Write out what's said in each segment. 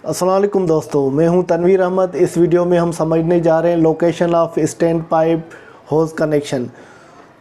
अस्सलाम वालेकुम दोस्तों, मैं हूं तनवीर अहमद। इस वीडियो में हम समझने जा रहे हैं location of stand pipe hose connection.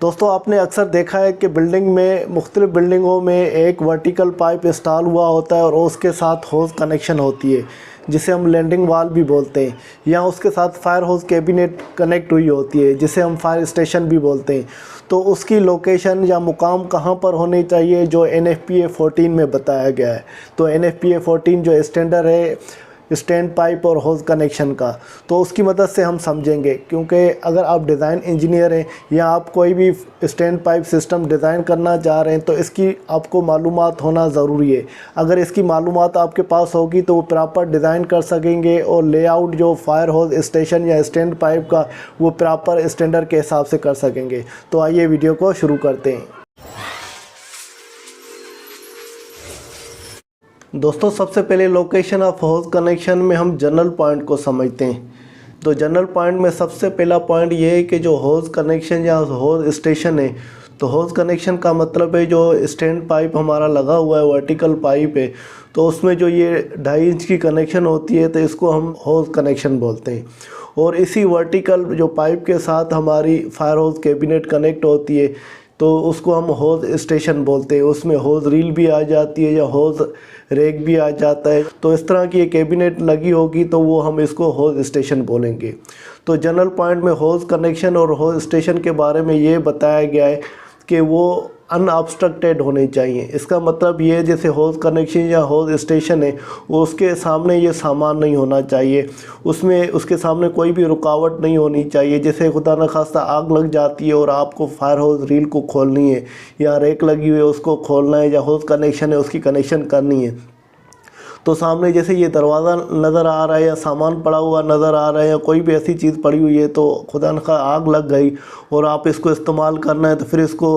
दोस्तों, आपने अक्सर देखा है कि बिल्डिंग में मुख्तलिफ़ बिल्डिंगों में एक वर्टिकल पाइप इंस्टॉल हुआ होता है और उसके साथ होज कनेक्शन होती है जिसे हम लैंडिंग वाल भी बोलते हैं, या उसके साथ फायर होज कैबिनेट कनेक्ट हुई होती है जिसे हम फायर स्टेशन भी बोलते हैं। तो उसकी लोकेशन या मुकाम कहाँ पर होनी चाहिए जो NFPA 14 में बताया गया है। तो NFPA 14 जो स्टैंडर्ड है स्टैंड पाइप और होज कनेक्शन का, तो उसकी मदद से हम समझेंगे, क्योंकि अगर आप डिज़ाइन इंजीनियर हैं या आप कोई भी स्टैंड पाइप सिस्टम डिज़ाइन करना चाह रहे हैं तो इसकी आपको मालूमात होना ज़रूरी है। अगर इसकी मालूमात आपके पास होगी तो वो प्रॉपर डिज़ाइन कर सकेंगे और लेआउट जो फायर होज स्टेशन या स्टैंड पाइप का वो प्रॉपर स्टैंडर्ड के हिसाब से कर सकेंगे। तो आइए वीडियो को शुरू करते हैं। दोस्तों, सबसे पहले लोकेशन ऑफ होज कनेक्शन में हम जनरल पॉइंट को समझते हैं। तो जनरल पॉइंट में सबसे पहला पॉइंट ये है कि जो होज कनेक्शन या होज स्टेशन है, तो होज कनेक्शन का मतलब है जो स्टैंड पाइप हमारा लगा हुआ है, वर्टिकल पाइप है, तो उसमें जो ये 2.5 इंच की कनेक्शन होती है तो इसको हम होज कनेक्शन बोलते हैं। और इसी वर्टिकल जो पाइप के साथ हमारी फायर होज कैबिनेट कनेक्ट होती है तो उसको हम होज स्टेशन बोलते हैं। उसमें होज रील भी आ जाती है या होज रेक भी आ जाता है। तो इस तरह की ये कैबिनेट लगी होगी तो वो हम इसको होज स्टेशन बोलेंगे। तो जनरल पॉइंट में होज कनेक्शन और होज स्टेशन के बारे में ये बताया गया है कि वो अनऑब्स्ट्रक्टेड होने चाहिए। इसका मतलब ये जैसे होज कनेक्शन या होज स्टेशन है वो उसके सामने ये सामान नहीं होना चाहिए, उसमें उसके सामने कोई भी रुकावट नहीं होनी चाहिए। जैसे खुदा न खास्ता आग लग जाती है और आपको फायर होज रील को खोलनी है या रेक लगी हुई है उसको खोलना है या होज कनेक्शन है उसकी कनेक्शन करनी है, तो सामने जैसे ये दरवाज़ा नज़र आ रहा है या सामान पड़ा हुआ नज़र आ रहा है या कोई भी ऐसी चीज़ पड़ी हुई है तो खुदा न खास्ता आग लग गई और आप इसको इस्तेमाल करना है तो फिर इसको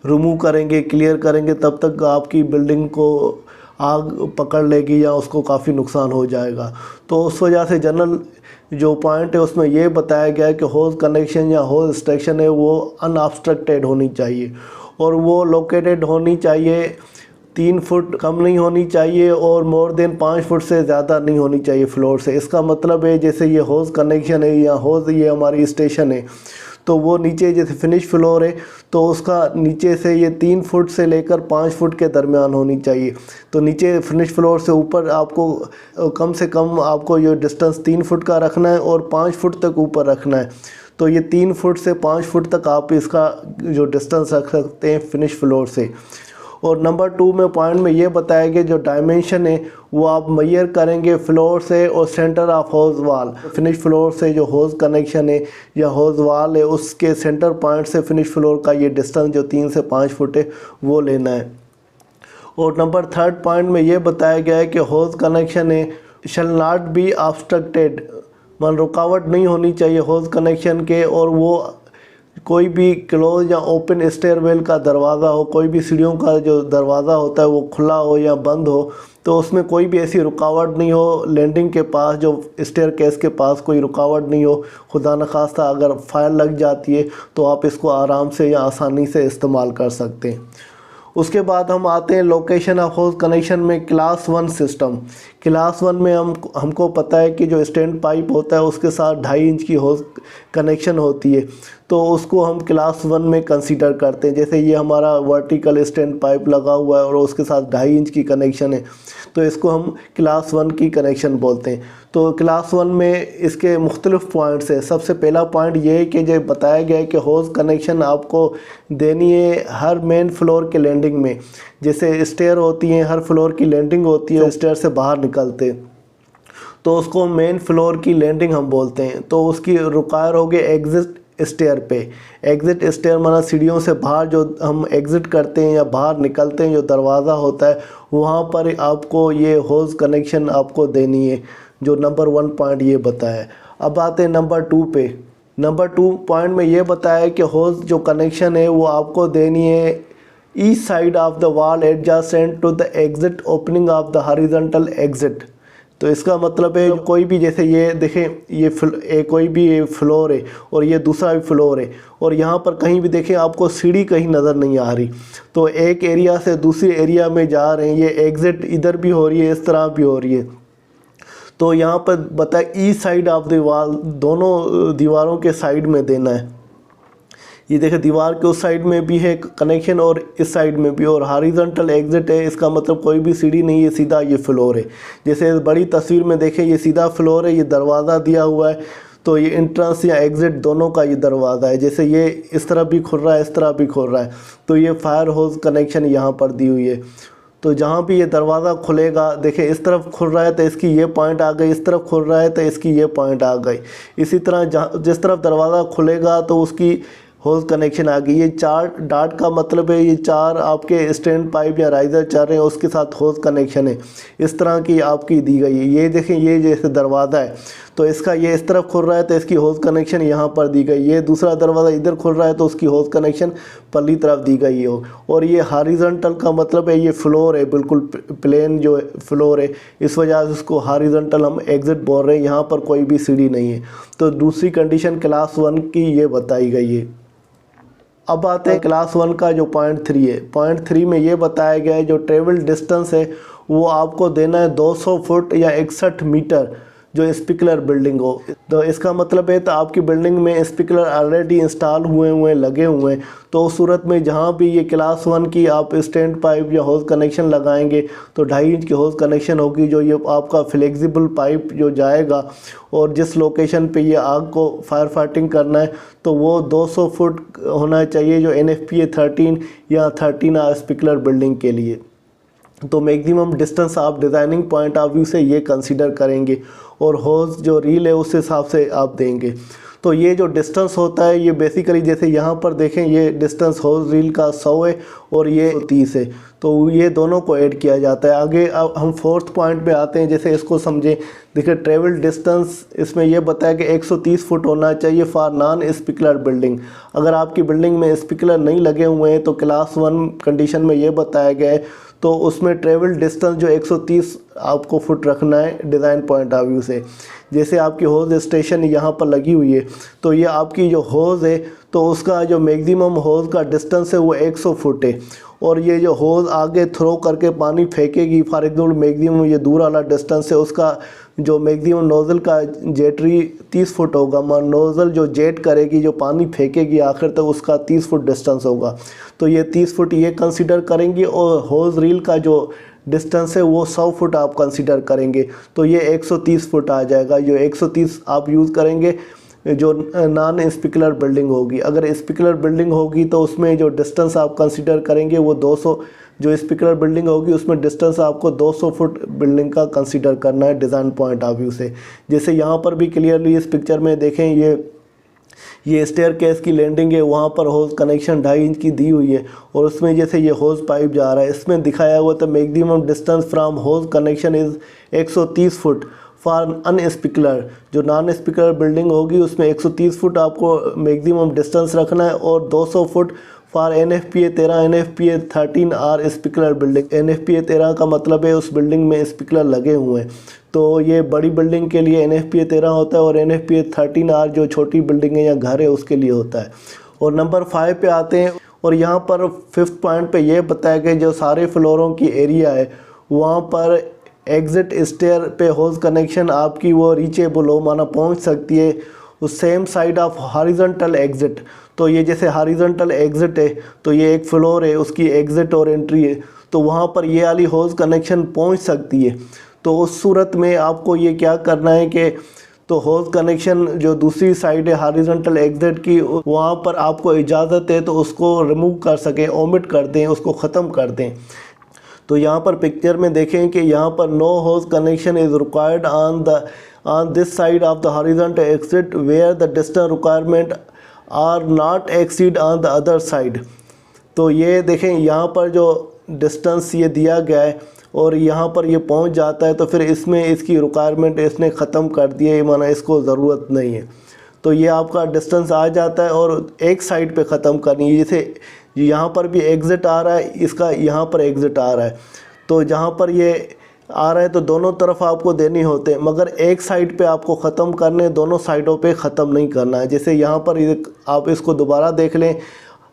रिमूव करेंगे, क्लियर करेंगे, तब तक आपकी बिल्डिंग को आग पकड़ लेगी या उसको काफ़ी नुकसान हो जाएगा। तो उस वजह से जनरल जो पॉइंट है उसमें ये बताया गया है कि होज कनेक्शन या होज स्टेशन है वो अनऑब्स्ट्रक्टेड होनी चाहिए और वो लोकेटेड होनी चाहिए 3 फुट कम नहीं होनी चाहिए और मोर देन 5 फुट से ज़्यादा नहीं होनी चाहिए फ्लोर से। इसका मतलब है जैसे ये होज कनेक्शन है या होज ये हमारी स्टेशन है तो वो नीचे जैसे फिनिश फ्लोर है तो उसका नीचे से ये 3 फुट से लेकर 5 फुट के दरमियान होनी चाहिए। तो नीचे फिनिश फ्लोर से ऊपर आपको कम से कम आपको ये डिस्टेंस 3 फुट का रखना है और 5 फुट तक ऊपर रखना है। तो ये 3 फुट से 5 फुट तक आप इसका जो डिस्टेंस रख सकते हैं फिनिश फ्लोर से। और नंबर 2 में पॉइंट में ये बताया गया जो डायमेंशन है वो आप मेजर करेंगे फ्लोर से और सेंटर ऑफ होज वाल। फिनिश फ्लोर से जो होज कनेक्शन है या होज वाल है उसके सेंटर पॉइंट से फिनिश फ्लोर का ये डिस्टेंस जो 3 से 5 फुट है वो लेना है। और नंबर 3 पॉइंट में ये बताया गया है कि होज कनेक्शन है शैल नॉट बी ऑब्स्ट्रक्टेड, मन रुकावट नहीं होनी चाहिए होज कनेक्शन के, और वो कोई भी क्लोज या ओपन स्टेयरवेल का दरवाज़ा हो, कोई भी सीढ़ियों का जो दरवाज़ा होता है वो खुला हो या बंद हो तो उसमें कोई भी ऐसी रुकावट नहीं हो। लैंडिंग के पास जो स्टेयरकेस के पास कोई रुकावट नहीं हो, खुदा न खास्ता अगर फायर लग जाती है तो आप इसको आराम से या आसानी से इस्तेमाल कर सकते हैं। उसके बाद हम आते हैं लोकेशन ऑफ होज कनेक्शन में क्लास 1 सिस्टम। क्लास 1 में हमको पता है कि जो स्टैंड पाइप होता है उसके साथ 2.5 इंच की होज कनेक्शन होती है तो उसको हम क्लास 1 में कंसीडर करते हैं। जैसे ये हमारा वर्टिकल स्टैंड पाइप लगा हुआ है और उसके साथ 2.5 इंच की कनेक्शन है तो इसको हम क्लास 1 की कनेक्शन बोलते हैं। तो क्लास 1 में इसके मुख्तलिफ़ पॉइंट्स है। सबसे पहला पॉइंट ये है कि जो बताया गया है कि होज कनेक्शन आपको देनी है हर मेन फ्लोर के लैंडिंग में। जैसे स्टेयर होती हैं, हर फ्लोर की लैंडिंग होती है, स्टेयर से बाहर निकलते तो उसको मेन फ्लोर की लैंडिंग हम बोलते हैं। तो उसकी रिक्वायर होगी एग्जिट स्टेयर पे। एग्जिट स्टेयर माना सीढ़ियों से बाहर जो हम एग्ज़िट करते हैं या बाहर निकलते हैं जो दरवाज़ा होता है वहाँ पर आपको ये होज कनेक्शन आपको देनी है, जो नंबर 1 पॉइंट ये बताया है। अब आते हैं नंबर 2 पे। नंबर 2 पॉइंट में ये बताया है कि होज जो कनेक्शन है वो आपको देनी है east side of the wall adjacent to the exit opening of the horizontal exit. तो इसका मतलब है कोई भी जैसे ये देखें ये कोई भी ये फ्लोर है और ये दूसरा भी फ्लोर है और यहाँ पर कहीं भी देखें आपको सीढ़ी कहीं नज़र नहीं आ रही, तो एक एरिया से दूसरे एरिया में जा रहे हैं, ये एग्ज़िट इधर भी हो रही है इस तरह भी हो रही है। तो यहाँ पर बताए east side of the wall, दोनों दीवारों के साइड में देना है। ये देखिए दीवार के उस साइड में भी है कनेक्शन और इस साइड में भी, और हॉरिजॉन्टल एग्जिट है, इसका मतलब कोई भी सीढ़ी नहीं है, सीधा ये फ्लोर है। जैसे बड़ी तस्वीर में देखें ये सीधा फ्लोर है, ये दरवाज़ा दिया हुआ है, तो ये एंट्रेंस या एग्ज़िट दोनों का ये दरवाज़ा है। जैसे ये इस तरफ भी खुल रहा है, इस तरफ भी खुल रहा है, तो ये फायर होज कनेक्शन यहाँ पर दी हुई है। तो जहाँ भी ये दरवाज़ा खुलेगा, देखिए इस तरफ खुल रहा है तो इसकी ये पॉइंट आ गई, इस तरफ खुल रहा है तो इसकी ये पॉइंट आ गई। इसी तरह जहाँ जिस तरफ दरवाज़ा खुलेगा तो उसकी होज कनेक्शन आ गई। ये 4 डॉट का मतलब है ये 4 आपके स्टैंड पाइप या राइज़र चल रहे हैं, उसके साथ होज कनेक्शन है, इस तरह की आपकी दी गई है। ये देखें ये जैसे दरवाज़ा है तो इसका ये इस तरफ खुल रहा है तो इसकी होज कनेक्शन यहाँ पर दी गई। ये दूसरा दरवाज़ा इधर खुल रहा है तो उसकी होज कनेक्शन पल्ली तरफ दी गई हो। और ये हॉरिजॉन्टल का मतलब है ये फ्लोर है, बिल्कुल प्लेन जो फ्लोर है, इस वजह से उसको हॉरिजॉन्टल हम एग्जिट बोल रहे हैं। यहाँ पर कोई भी सीढ़ी नहीं है। तो दूसरी कंडीशन क्लास 1 की ये बताई गई है। अब आते हैं क्लास 1 का जो पॉइंट 3 है। पॉइंट 3 में ये बताया गया है जो ट्रेवल डिस्टेंस है वो आपको देना है 200 फुट या 61 मीटर जो स्पीकर बिल्डिंग हो। तो इसका मतलब है तो आपकी बिल्डिंग में स्पीकर ऑलरेडी इंस्टॉल हुए हैं, लगे हुए हैं, तो उस सूरत में जहाँ भी ये क्लास 1 की आप स्टैंड पाइप या होज कनेक्शन लगाएंगे तो 2.5 इंच की होज कनेक्शन होगी, जो ये आपका फ्लेक्सिबल पाइप जो जाएगा और जिस लोकेशन पे ये आग को फायर फाइटिंग करना है तो वो 200 फुट होना चाहिए जो NFPA 13 या 13R स्पीकर बिल्डिंग के लिए। तो मैक्सिमम डिस्टेंस आप डिज़ाइनिंग पॉइंट ऑफ व्यू से ये कंसीडर करेंगे और होज जो रील है उस हिसाब से आप देंगे। तो ये जो डिस्टेंस होता है ये बेसिकली जैसे यहाँ पर देखें ये डिस्टेंस होज रील का 100 है और ये 30 है, तो ये दोनों को ऐड किया जाता है। आगे अब हम 4th पॉइंट पे आते हैं, जैसे इसको समझें। देखिए ट्रेवल डिस्टेंस इसमें यह बताया कि 130 फुट होना चाहिए फॉर नॉन स्पीकर बिल्डिंग। अगर आपकी बिल्डिंग में स्पीकर नहीं लगे हुए हैं तो क्लास 1 कंडीशन में ये बताया गया है, तो उसमें ट्रेवल डिस्टेंस जो 130 आपको फुट रखना है डिज़ाइन पॉइंट ऑफ व्यू से। जैसे आपकी होज स्टेशन यहाँ पर लगी हुई है तो ये आपकी जो होज है तो उसका जो मैक्सिमम होज का डिस्टेंस है वो 100 फुट है, और ये जो होज आगे थ्रो करके पानी फेंकेगी फॉर एग्जाम्पल मैक्सिमम ये दूर वाला डिस्टेंस है उसका जो मैक्सिमम नोज़ल का जेटरी 30 फुट होगा। नोज़ल जो जेट करेगी जो पानी फेंकेगी आखिर तक उसका 30 फुट डिस्टेंस होगा, तो ये 30 फुट ये कंसीडर करेंगे। और होज रील का जो डिस्टेंस है वो 100 फुट आप कंसीडर करेंगे, तो ये 130 फुट आ जाएगा। जो 130 आप यूज़ करेंगे जो नॉन स्पीकर बिल्डिंग होगी। अगर स्पीकर बिल्डिंग होगी तो उसमें जो डिस्टेंस आप कंसीडर करेंगे वो 200, जो स्पीकर बिल्डिंग होगी उसमें डिस्टेंस आपको 200 फुट बिल्डिंग का कंसीडर करना है डिज़ाइन पॉइंट ऑफ व्यू से। जैसे यहाँ पर भी क्लियरली इस पिक्चर में देखें ये स्टेयर केस की लैंडिंग है, वहाँ पर होज कनेक्शन 2.5 इंच की दी हुई है और उसमें जैसे ये होज पाइप जा रहा है इसमें दिखाया हुआ तो maximum distance from hose connection is 130 foot for un sprinkler. जो नॉन स्पीकर बिल्डिंग होगी उसमें 130 फुट आपको मैक्सिमम डिस्टेंस रखना है और 200 foot for NFPA 13 NFPA 13R speaker building. NFPA 13 का मतलब है उस बिल्डिंग में स्पीकर लगे हुए हैं, तो ये बड़ी बिल्डिंग के लिए NFPA 13 होता है और NFPA 13R जो छोटी बिल्डिंग है या घर है उसके लिए होता है। और नंबर 5 पे आते हैं और यहाँ पर 5th पॉइंट पे ये बताया गया जो सारे फ्लोरों की एरिया है वहाँ पर एग्ज़िट स्टेयर पे होज कनेक्शन आपकी वो रीचेबल हो, माना पहुँच सकती है उस same side of horizontal exit. तो ये जैसे हॉरिजॉन्टल एग्ज़िट है तो ये एक फ्लोर है उसकी एग्ज़िट और एंट्री है, तो वहाँ पर ये वाली होज कनेक्शन पहुँच सकती है। तो उस सूरत में आपको ये क्या करना है कि तो होज कनेक्शन जो दूसरी साइड है हॉरिजॉन्टल एग्ज़िट की वहाँ पर आपको इजाज़त है तो उसको रिमूव कर सकें, ओमिट कर दें, उसको ख़त्म कर दें। तो यहाँ पर पिक्चर में देखें कि यहाँ पर no hose connection is required on this side of the horizontal exit where the distance requirement are not exceed on the other side. तो ये देखें यहाँ पर जो डिस्टेंस ये दिया गया है और यहाँ पर ये पहुँच जाता है तो फिर इसमें इसकी रिक्वायरमेंट इसने ख़त्म कर दी है, माना इसको ज़रूरत नहीं है। तो ये आपका डिस्टेंस आ जाता है और एक साइड पे ख़त्म करनी है। जैसे यहाँ पर भी एग्ज़िट आ रहा है, इसका यहाँ पर एग्ज़िट आ रहा है, तो जहाँ पर ये आ रहा है तो दोनों तरफ आपको देने होते हैं, मगर एक साइड पे आपको ख़त्म करने, दोनों साइडों पे ख़त्म नहीं करना है। जैसे यहाँ पर आप इसको दोबारा देख लें,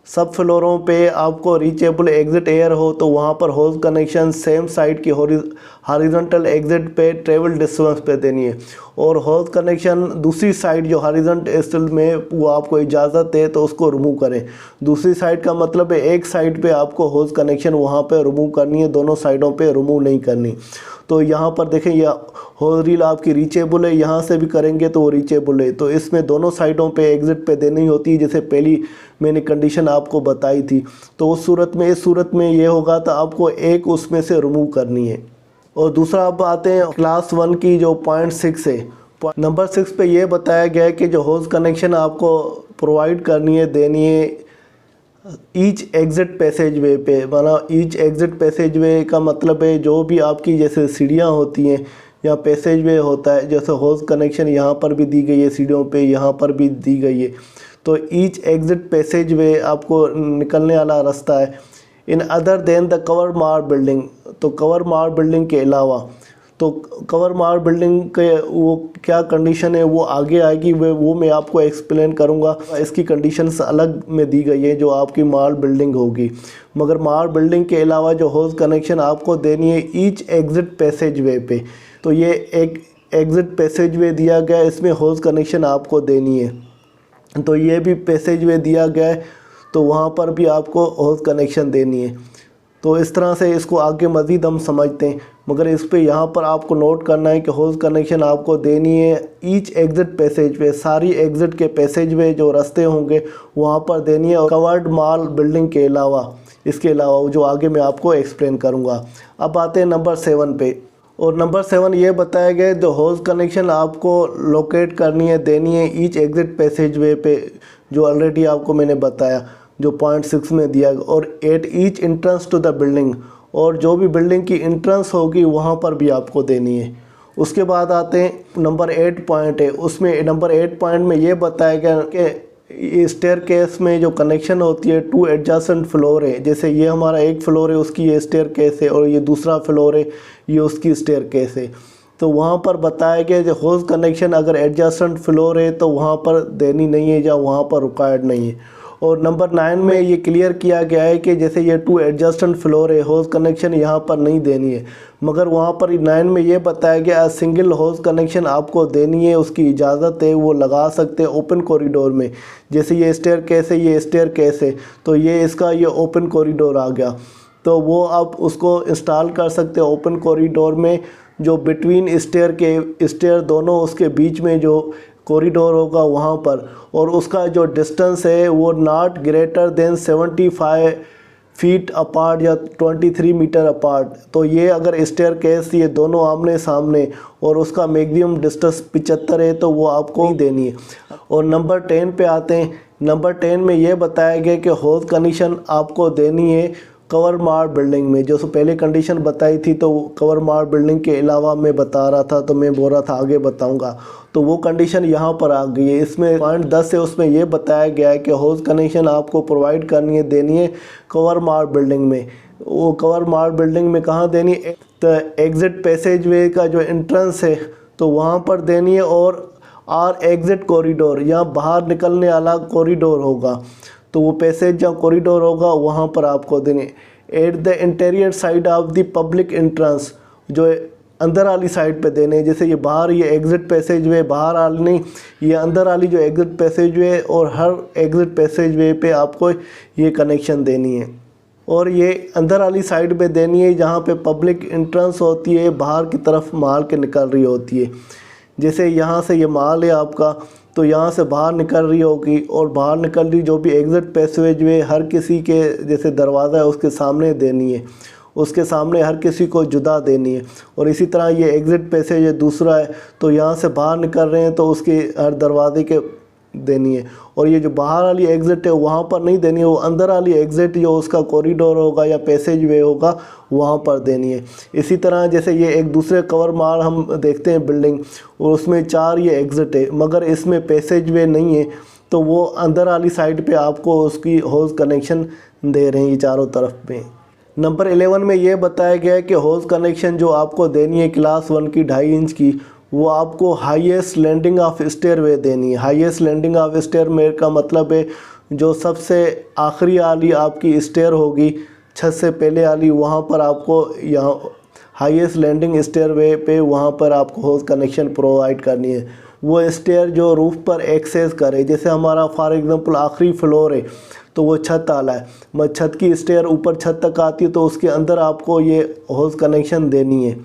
सब फ्लोरों पे आपको रीचेबल एग्जिट एयर हो तो वहाँ पर होज कनेक्शन सेम साइड की हॉरिजॉन्टल एग्जिट पे ट्रेवल डिस्टेंस पे देनी है, और होज कनेक्शन दूसरी साइड जो हॉरिजॉन्टल में वो आपको इजाज़त है तो उसको रिमूव करें। दूसरी साइड का मतलब है एक साइड पे आपको होज कनेक्शन वहाँ पे रिमूव करनी है, दोनों साइडों पे रिमूव नहीं करनी। तो यहाँ पर देखें यह होज रील आपकी रीचेबल है, यहाँ से भी करेंगे तो वो रीचेबल है, तो इसमें दोनों साइडों पे एग्जिट पे देनी होती है जैसे पहली मैंने कंडीशन आपको बताई थी। तो उस सूरत में इस सूरत में ये होगा तो आपको एक उसमें से रिमूव करनी है। और दूसरा अब आते हैं क्लास 1 की जो पॉइंट 6 है। नंबर 6 पे ये बताया गया है कि जो होज कनेक्शन आपको प्रोवाइड करनी है देनी है ईच एग्जिट पैसेज वे पे, माना ईच एग्जिट पैसेज वे का मतलब है जो भी आपकी जैसे सीढ़ियाँ होती हैं या पैसेज वे होता है, जैसे होज कनेक्शन यहाँ पर भी दी गई है सीढ़ियों पे, यहाँ पर भी दी गई है, तो ईच एग्जिट पैसेज वे आपको निकलने वाला रास्ता है in other than the cover मार बिल्डिंग। तो कवर मार बिल्डिंग के अलावा, तो कवर मार बिल्डिंग के वो क्या कंडीशन है वो आगे आएगी, वो मैं आपको एक्सप्लेन करूँगा। इसकी कंडीशंस अलग में दी गई है जो आपकी मार बिल्डिंग होगी, मगर मार बिल्डिंग के अलावा जो होज कनेक्शन आपको देनी है ईच एग्जिट पैसेज वे पे, तो ये एक एग्जिट पैसेज वे दिया गया है, इसमें होज कनेक्शन आपको देनी है। तो ये भी पैसेज वे दिया गया है तो वहाँ पर भी आपको होज कनेक्शन देनी है। तो इस तरह से इसको आगे मज़ीद हम समझते हैं, मगर इस पे यहाँ पर आपको नोट करना है कि होज कनेक्शन आपको देनी है ईच एग्जिट पैसेज पे, सारी एग्जिट के पैसेज वे जो रास्ते होंगे वहाँ पर देनी है, और कवर्ड माल बिल्डिंग के अलावा, इसके अलावा जो आगे मैं आपको एक्सप्लेन करूँगा। अब आते हैं नंबर 7 पे, और नंबर 7 ये बताया गया द होज कनेक्शन आपको लोकेट करनी है देनी है ईच एग्जिट पैसेज वे पे, जो ऑलरेडी आपको मैंने बताया जो पॉइंट 6 में दिया, और at each entrance to the building, और जो भी बिल्डिंग की एंट्रेंस होगी वहाँ पर भी आपको देनी है। उसके बाद आते हैं नंबर 8 पॉइंट है, उसमें नंबर 8 पॉइंट में ये बताया गया कि स्टेयरकेस में जो कनेक्शन होती है 2 एडजेसेंट फ्लोर है, जैसे ये हमारा एक फ्लोर है उसकी ये स्टेयरकेस है और ये दूसरा फ्लोर है ये उसकी स्टेयरकेस है, तो वहाँ पर बताया गया जो होज कनेक्शन अगर एडजेसेंट फ्लोर है तो वहाँ पर देनी नहीं है या वहाँ पर रिक्वायर्ड नहीं है। और नंबर 9 में ये क्लियर किया गया है कि जैसे ये 2 एडजेसेंट फ्लोर है होज कनेक्शन यहाँ पर नहीं देनी है, मगर वहाँ पर 9 में ये बताया गया सिंगल होज कनेक्शन आपको देनी है, उसकी इजाज़त है, वो लगा सकते हैं ओपन कॉरिडोर में, जैसे ये स्टेयरकेस है ये स्टेयरकेस है तो ये इसका ये ओपन कॉरिडोर आ गया, तो वो आप उसको इंस्टॉल कर सकते हैं ओपन कॉरिडोर में, जो बिटवीन स्टेयर दोनों उसके बीच में जो कॉरिडोर होगा वहाँ पर, और उसका जो डिस्टेंस है वो not greater than 75 feet apart या 23 मीटर अपार्ट। तो ये अगर स्टेयरकेस ये दोनों आमने सामने और उसका मैक्सिमम डिस्टेंस 75 है तो वो आपको ही देनी है। और नंबर 10 पे आते हैं, नंबर 10 में ये बताया गया कि होज कनेक्शन आपको देनी है कवर मार बिल्डिंग में, जो पहले कंडीशन बताई थी तो कवर मार बिल्डिंग के अलावा मैं बता रहा था, तो मैं बोल रहा था आगे बताऊंगा, तो वो कंडीशन यहाँ पर आ गई है। इसमें पॉइंट 10 है उसमें ये बताया गया है कि होज कनेक्शन आपको प्रोवाइड करनी है देनी है कवर मार बिल्डिंग में। वो कवर मार बिल्डिंग में कहाँ देनी है, तो एग्जिट पैसेज वे का जो एंट्रेंस है तो वहाँ पर देनी है, और आर एग्जिट कॉरिडोर या बाहर निकलने वाला कॉरिडोर होगा तो वो पैसेज या कॉरिडोर होगा वहाँ पर आपको देने। At the interior side of the public entrance, जो अंदर वाली साइड पे देने, जैसे ये बाहर ये एग्जिट पैसेज वे बाहर वाली नहीं, ये अंदर वाली जो एग्जिट पैसेज वे, और हर एग्जिट पैसेज वे पे आपको ये कनेक्शन देनी है, और ये अंदर वाली साइड पे देनी है जहाँ पे पब्लिक एंट्रेंस होती है बाहर की तरफ माल के निकल रही होती है। जैसे यहाँ से ये माल है आपका तो यहाँ से बाहर निकल रही होगी, और बाहर निकल रही जो भी एग्जिट पैसेज वे हर किसी के जैसे दरवाज़ा है उसके सामने देनी है, उसके सामने हर किसी को जुदा देनी है। और इसी तरह ये एग्जिट पैसेज है दूसरा है तो यहाँ से बाहर निकल रहे हैं तो उसके हर दरवाजे के देनी है, और ये जो बाहर वाली एग्ज़िट है वहाँ पर नहीं देनी है, वो अंदर वाली एग्ज़िट जो उसका कॉरिडोर होगा या पैसेज वे होगा वहाँ पर देनी है। इसी तरह जैसे ये एक दूसरे कवर माल हम देखते हैं बिल्डिंग और उसमें 4 ये एग्ज़िट है मगर इसमें पैसेज वे नहीं है, तो वो अंदर वाली साइड पे आपको उसकी होज कनेक्शन दे रहे हैं ये चारों तरफ में। नंबर 11 में ये बताया गया है कि होज कनेक्शन जो आपको देनी है क्लास 1 की 2.5 इंच की, वो आपको हाईएस्ट लैंडिंग ऑफ स्टेयर वे देनी है। हाईएस्ट लैंडिंग ऑफ स्टेयर वे का मतलब है जो सबसे आखिरी वाली आपकी स्टेयर होगी छत से पहले वाली, वहाँ पर आपको यहाँ हाईएस्ट लैंडिंग स्टेयर वे पे वहाँ पर आपको होज कनेक्शन प्रोवाइड करनी है। वो स्टेयर जो रूफ़ पर एक्सेस करे, जैसे हमारा फॉर एग्जांपल आखिरी फ्लोर है तो वो छत वाला है, मैं छत की स्टेयर ऊपर छत तक आती है तो उसके अंदर आपको ये होज कनेक्शन देनी है,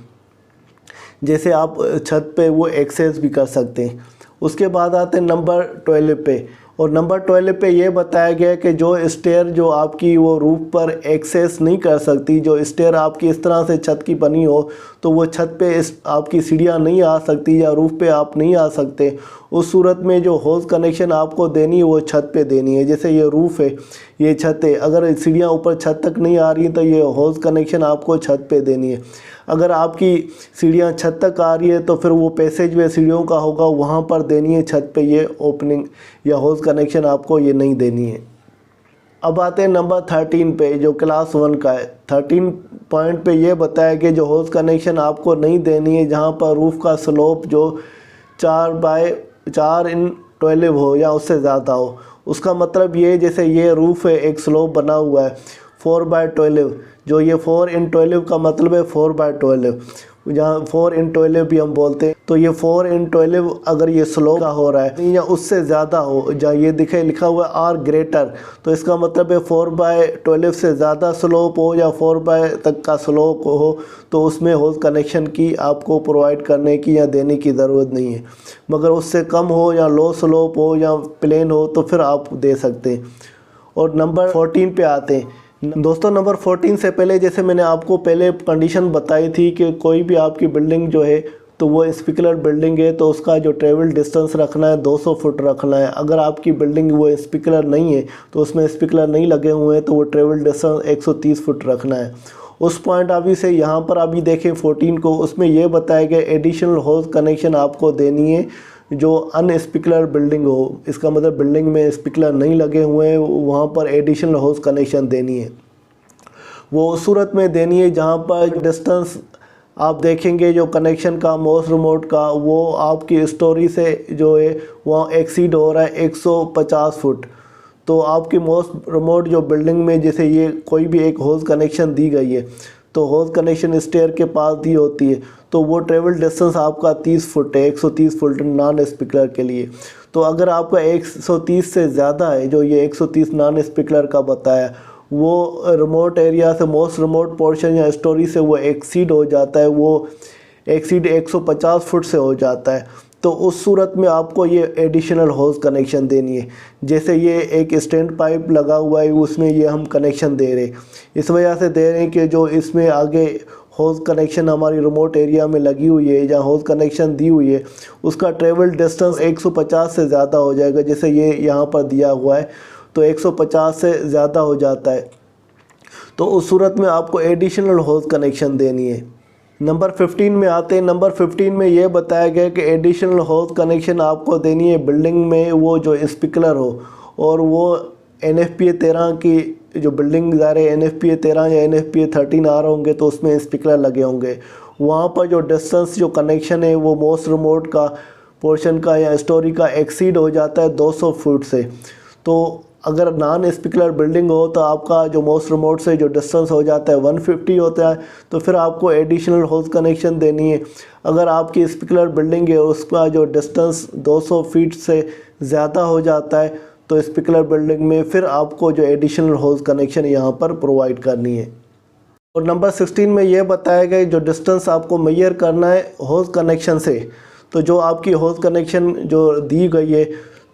जैसे आप छत पे वो एक्सेस भी कर सकते हैं। उसके बाद आते हैं नंबर 12 पे, और नंबर 12 पे ये बताया गया है कि जो स्टेयर जो आपकी वो रूफ़ पर एक्सेस नहीं कर सकती, जो स्टेयर आपकी इस तरह से छत की बनी हो तो वो छत पे आपकी सीढ़ियाँ नहीं आ सकती या रूफ़ पे आप नहीं आ सकते, उस सूरत में जो होज कनेक्शन आपको देनी है वो छत पे देनी है। जैसे ये रूफ़ है, ये छत है, अगर सीढ़ियाँ ऊपर छत तक नहीं आ रही तो ये होज कनेक्शन आपको छत पे देनी है। अगर आपकी सीढ़ियाँ छत तक आ रही है तो फिर वो पैसेज वे सीढ़ियों का होगा, वहाँ पर देनी है छत पे ये ओपनिंग या होज कनेक्शन आपको ये नहीं देनी है। अब आते हैं नंबर 13 पे जो क्लास 1 का है। 13 पॉइंट पे ये बताया कि जो होज कनेक्शन आपको नहीं देनी है जहाँ पर रूफ़ का स्लोप जो 4/4 हो या उससे ज़्यादा हो। उसका मतलब ये, जैसे ये रूफ़ है, एक स्लोप बना हुआ है 4/12, जो ये 4/12 का मतलब है 4/12, जहाँ 4/12 भी हम बोलते हैं, तो ये 4/12 अगर ये स्लोप का हो रहा है या उससे ज़्यादा हो, जहाँ ये लिखा हुआ है आर ग्रेटर, तो इसका मतलब है 4/12 से ज़्यादा स्लोप हो या 4 तक का स्लोप हो तो उसमें होज कनेक्शन की आपको प्रोवाइड करने की या देने की ज़रूरत नहीं है। मगर उससे कम हो या लो स्लोप हो या प्लेन हो तो फिर आप दे सकते हैं। और नंबर 14 पे आते हैं। दोस्तों नंबर 14 से पहले जैसे मैंने आपको पहले कंडीशन बताई थी कि कोई भी आपकी बिल्डिंग जो है तो वो स्पिकुलर बिल्डिंग है तो उसका जो ट्रेवल डिस्टेंस रखना है 200 फुट रखना है। अगर आपकी बिल्डिंग वो स्पिकुलर नहीं है तो उसमें स्पिकुलर नहीं लगे हुए हैं तो वो ट्रेवल डिस्टेंस 130 फुट रखना है। उस पॉइंट अभी से यहाँ पर अभी देखें 14 को, उसमें ये बताया गया एडिशनल होज कनेक्शन आपको देनी है जो अनस्पिकुलर बिल्डिंग हो, इसका मतलब बिल्डिंग में स्पिकुलर नहीं लगे हुए हैं, वहाँ पर एडिशनल होज कनेक्शन देनी है। वो उस सूरत में देनी है जहाँ पर डिस्टेंस आप देखेंगे जो कनेक्शन का मोस्ट रिमोट का वो आपकी स्टोरी से जो है वहाँ एक्सीड हो रहा है 150 फुट। तो आपकी मोस्ट रिमोट जो बिल्डिंग में जैसे ये कोई भी एक होज कनेक्शन दी गई है तो होज कनेक्शन स्टेयर के पास दी होती है तो वो ट्रेवल डिस्टेंस आपका 30 फुट है, 130 फुट नॉन स्पिकुलर के लिए। तो अगर आपका 130 से ज़्यादा है, जो ये 130 नॉन स्पिकुलर का बताया, वो रिमोट एरिया से मोस्ट रिमोट पोर्शन या स्टोरी से वो एक्सीड हो जाता है, वो एक्सीड 150 फुट से हो जाता है, तो उस सूरत में आपको ये एडिशनल होज कनेक्शन देनी है। जैसे ये एक स्टैंड पाइप लगा हुआ है उसमें ये हम कनेक्शन दे रहे, इस वजह से दे रहे हैं कि जो इसमें आगे होज कनेक्शन हमारी रिमोट एरिया में लगी हुई है जहाँ होज कनेक्शन दी हुई है उसका ट्रेवल डिस्टेंस 150 से ज़्यादा हो जाएगा। जैसे ये यहाँ पर दिया हुआ है तो 150 से ज़्यादा हो जाता है, तो उस सूरत में आपको एडिशनल होज कनेक्शन देनी है। नंबर 15 में आते हैं। नंबर 15 में ये बताया गया कि एडिशनल होज कनेक्शन आपको देनी है बिल्डिंग में वो जो स्पिकुलर हो और वो NFPA 13 की जो बिल्डिंग ज़ाहिर है NFPA 13 या NFPA 13 आ रहे होंगे तो उसमें स्पिकुलर लगे होंगे। वहाँ पर जो डिस्टेंस जो कनेक्शन है वो मोस्ट रिमोट का पोर्शन का या स्टोरी का एक्सीड हो जाता है 200 फुट से। तो अगर नॉन स्पिकुलर बिल्डिंग हो तो आपका जो मोस्ट रिमोट से जो डिस्टेंस हो जाता है 150 होता है, तो फिर आपको एडिशनल होज कनेक्शन देनी है। अगर आपकी स्पिकुलर बिल्डिंग है और उसका जो डिस्टेंस 200 फीट से ज़्यादा हो जाता है तो स्पिकुलर बिल्डिंग में फिर आपको जो एडिशनल होज कनेक्शन यहाँ पर प्रोवाइड करनी है। और नंबर 16 में ये बताया गया जो डिस्टेंस आपको मेजर करना है होज कनेक्शन से, तो जो आपकी होज कनेक्शन जो दी गई है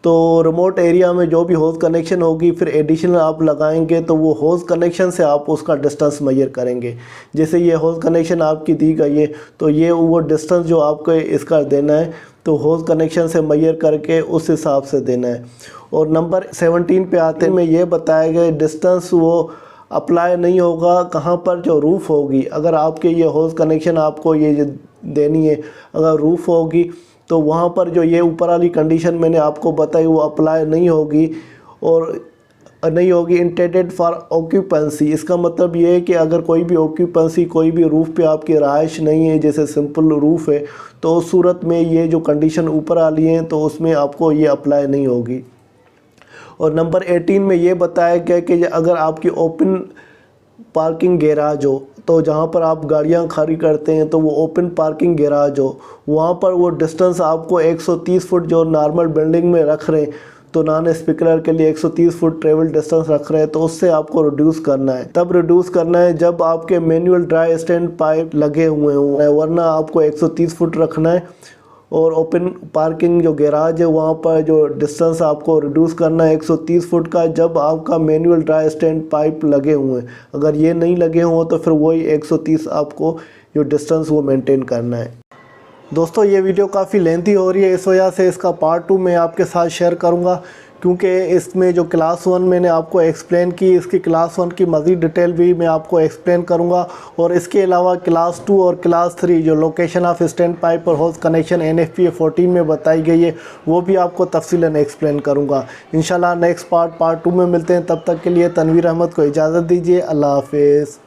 तो रिमोट एरिया में जो भी होज कनेक्शन होगी फिर एडिशनल आप लगाएंगे तो वो होज कनेक्शन से आप उसका डिस्टेंस मेजर करेंगे। जैसे ये होज कनेक्शन आपकी दी गई है तो ये वो डिस्टेंस जो आपको इसका देना है तो होज कनेक्शन से मेजर करके उस हिसाब से देना है। और नंबर 17 पे आते में ये बताया गया डिस्टेंस वो अप्लाई नहीं होगा कहाँ पर जो रूफ़ होगी। अगर आपके ये होज कनेक्शन आपको ये जो देनी है अगर रूफ़ होगी तो वहाँ पर जो ये ऊपर वाली कंडीशन मैंने आपको बताई वो अप्लाई नहीं होगी और नहीं होगी इंटेंडेड फॉर ऑक्यूपेंसी। इसका मतलब ये है कि अगर कोई भी ऑक्यूपेंसी कोई भी रूफ़ पे आपकी रहाइश नहीं है, जैसे सिंपल रूफ़ है, तो उस सूरत में ये जो कंडीशन ऊपर वाली है तो उसमें आपको ये अप्लाई नहीं होगी। और नंबर 18 में ये बताया गया कि अगर आपकी ओपन पार्किंग गैराज हो, तो जहाँ पर आप गाड़ियाँ खड़ी करते हैं तो वो ओपन पार्किंग गैराज हो, वहाँ पर वो डिस्टेंस आपको 130 फुट जो नॉर्मल बिल्डिंग में रख रहे हैं, तो नॉन स्पीकर के लिए 130 फुट ट्रेवल डिस्टेंस रख रहे हैं, तो उससे आपको रिड्यूस करना है। तब रिड्यूस करना है जब आपके मैनुअल ड्राई स्टैंड पाइप लगे हुए हों, वरना आपको 130 फुट रखना है। और ओपन पार्किंग जो गैराज है वहाँ पर जो डिस्टेंस आपको रिड्यूस करना है 130 फुट का, जब आपका मैनुअल ड्राई स्टैंड पाइप लगे हुए हैं। अगर ये नहीं लगे हों तो फिर वही 130 आपको जो डिस्टेंस वो मेंटेन करना है। दोस्तों ये वीडियो काफ़ी लेंथी हो रही है, इस वजह से इसका पार्ट 2 मैं आपके साथ शेयर करूंगा, क्योंकि इसमें जो क्लास 1 मैंने आपको एक्सप्लेन की, इसकी क्लास 1 की मज़ीद डिटेल भी मैं आपको एक्सप्लेन करूंगा। और इसके अलावा क्लास 2 और क्लास 3 जो लोकेशन ऑफ स्टैंड पाइप और होज कनेक्शन NFPA 14 में बताई गई है, वो भी आपको तफसीलन एक्सप्लेन करूँगा। इंशाल्लाह नेक्स्ट पार्ट 2 में मिलते हैं। तब तक के लिए तनवीर अहमद को इजाज़त दीजिए। अल्लाह हाफिज़।